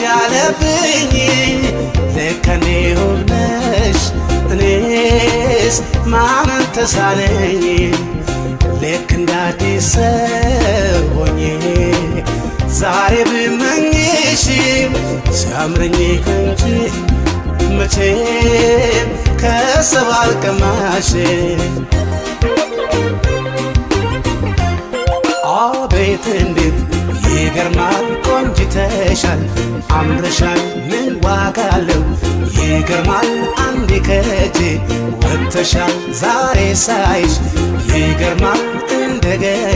ያለብኝ ለከኔ ሆነሽ እኔስ ማመን ተሳነኝ ልክ እንደ አዲስ ሰው ሆኜ ዛሬ ብመኝሽ ሲያምረኝ እንጂ መቼም ከሰው አልቀማሽ አቤት እንዴት ይገርማል ቆንጅተሻል አምረሻል ምን ዋጋ አለው ይገርማል አንዴ ከእጄ ወጥተሻል ዛሬ ሳይሽ ይገርማል እንደገና